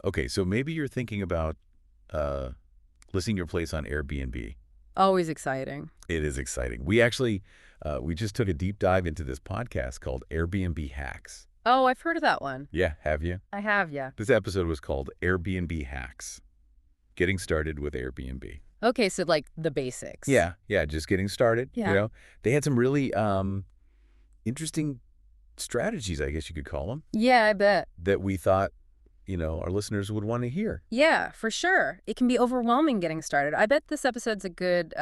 Okay, so maybe you're thinking about uh, listing your place on Airbnb. Always exciting. It is exciting. We actually, we just took a deep dive into this podcast called Airbnb Hacks. Oh, I've heard of that one. Yeah, have you? I have, yeah. This episode was called Airbnb Hacks, Getting Started with Airbnb. Okay, so like the basics. Yeah, just getting started. Yeah. They had some really interesting strategies, I guess you could call them, Yeah, I bet. that we thought, our listeners would want to hear. Yeah, for sure. It can be overwhelming getting started. I bet this episode's a good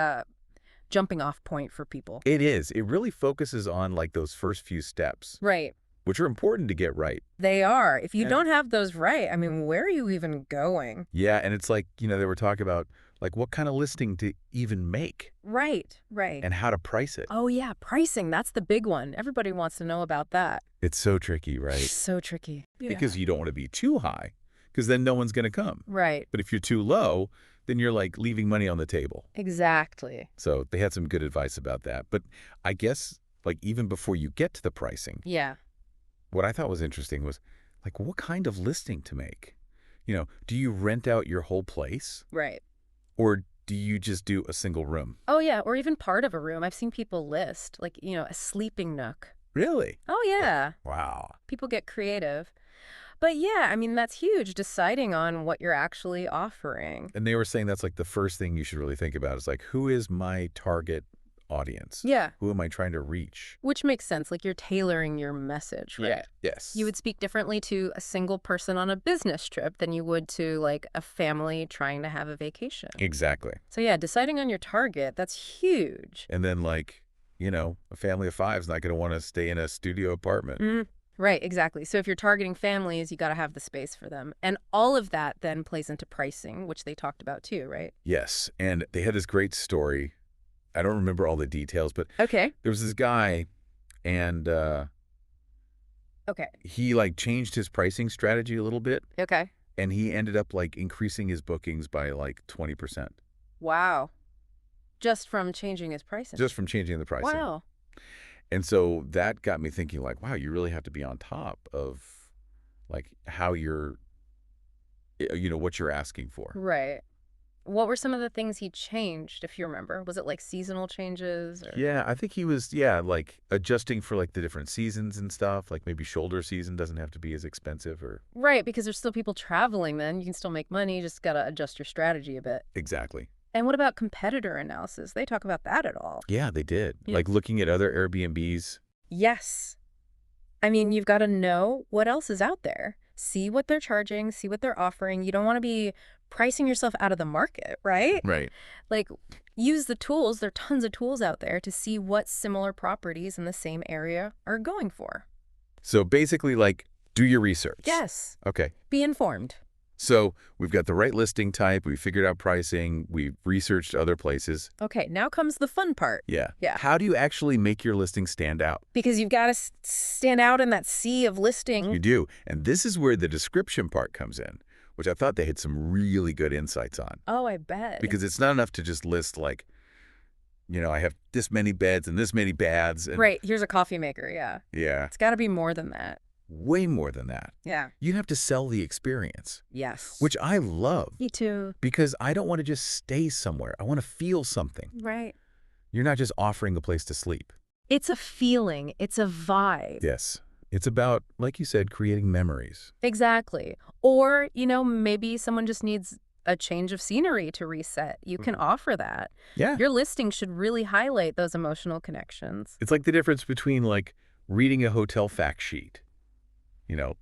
jumping off point for people. It is. It really focuses on like those first few steps, Right. which are important to get right. They are. If you Yeah. don't have those right, I mean, where are you even going? Yeah, and it's like, they were talking about like what kind of listing to even make Right. and how to price it. Oh, yeah, pricing. That's the big one. Everybody wants to know about that. It's so tricky, right? So tricky. Because you don't want to be too high because then no one's going to come. Right. But if you're too low, then you're like leaving money on the table. Exactly. So they had some good advice about that. But I guess like even before you get to the pricing, Yeah. what I thought was interesting was like what kind of listing to make? Do you rent out your whole place Right. or do you just do a single room? Oh, yeah, or even part of a room. I've seen people list, like, a sleeping nook. Really? Oh, yeah. Wow. People get creative. But yeah, I mean, that's huge, deciding on what you're actually offering. And they were saying that's like the first thing you should really think about is like, who is my target audience? Yeah, Who am I trying to reach? which makes sense. Like you're tailoring your message, right? Yes. You would speak differently to a single person on a business trip than you would to like a family trying to have a vacation. Exactly. So yeah, deciding on your target, that's huge. And then like, a family of five is not going to want to stay in a studio apartment. Right, exactly. So if you're targeting families, you got to have the space for them. And all of that then plays into pricing, which they talked about too, right? Yes. And they had this great story. I don't remember all the details, but Okay. there was this guy and Okay. he like changed his pricing strategy a little bit Okay. and he ended up like increasing his bookings by like 20% Wow. Just from changing his pricing. just from changing the pricing. Wow. And so that got me thinking like, wow, you really have to be on top of like how you're, what you're asking for. Right. What were some of the things he changed, if you remember? Was it like seasonal changes? Or... Yeah, I think he was, like adjusting for like the different seasons and stuff. Like maybe shoulder season doesn't have to be as expensive or. Right, because there's still people traveling then. You can still make money. You just got to adjust your strategy a bit. Exactly. And what about competitor analysis? They talk about that at all? Yeah, they did. Yeah. Like looking at other Airbnbs. Yes. I mean, you've got to know what else is out there. See what they're charging, see what they're offering. You don't want to be pricing yourself out of the market, right? Right. Like, use the tools. There are tons of tools out there to see what similar properties in the same area are going for. So basically like do your research. Yes. Okay. Be informed. So we've got the right listing type. We figured out pricing. We've researched other places. Okay, now comes the fun part. Yeah. Yeah. How do you actually make your listing stand out? Because you've got to stand out in that sea of listing. You do. And this is where the description part comes in, which I thought they had some really good insights on. Oh, I bet. Because it's not enough to just list like, I have this many beds and this many baths. And, Right, here's a coffee maker, yeah. Yeah. It's got to be more than that. Way more than that. Yeah. You have to sell the experience, Yes. which I love. Me too. Because I don't want to just stay somewhere. I want to feel something. Right. You're not just offering a place to sleep. It's a feeling. It's a vibe. Yes. It's about, like you said, creating memories. Exactly. Or, maybe someone just needs a change of scenery to reset. You can offer that. Yeah. Your listing should really highlight those emotional connections. It's like the difference between like reading a hotel fact sheet,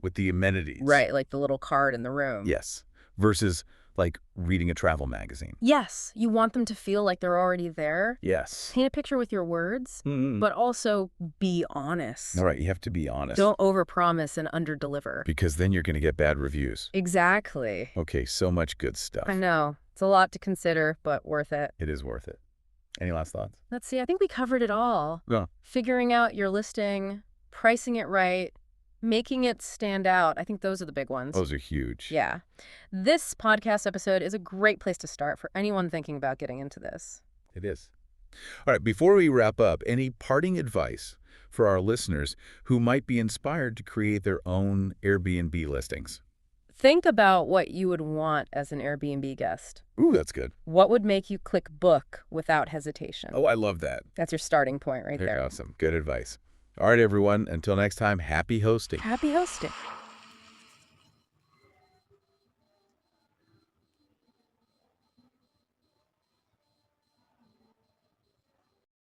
with the amenities. Right, like the little card in the room. Yes. Versus like reading a travel magazine. Yes, you want them to feel like they're already there. Yes. Paint a picture with your words, but also be honest. All right, you have to be honest. Don't overpromise and underdeliver. Because then you're going to get bad reviews. Exactly. Okay, so much good stuff. I know. It's a lot to consider, but worth it. It is worth it. Any last thoughts? Let's see. I think we covered it all. Yeah. Figuring out your listing, pricing it right, making it stand out. I think those are the big ones. Those are huge. Yeah. This podcast episode is a great place to start for anyone thinking about getting into this. It is. All right, before we wrap up, any parting advice for our listeners who might be inspired to create their own Airbnb listings? Think about what you would want as an Airbnb guest. Ooh, that's good. What would make you click book without hesitation? Oh, I love that. That's your starting point right Very there. awesome. Good advice. All right, everyone. Until next time, happy hosting. Happy hosting.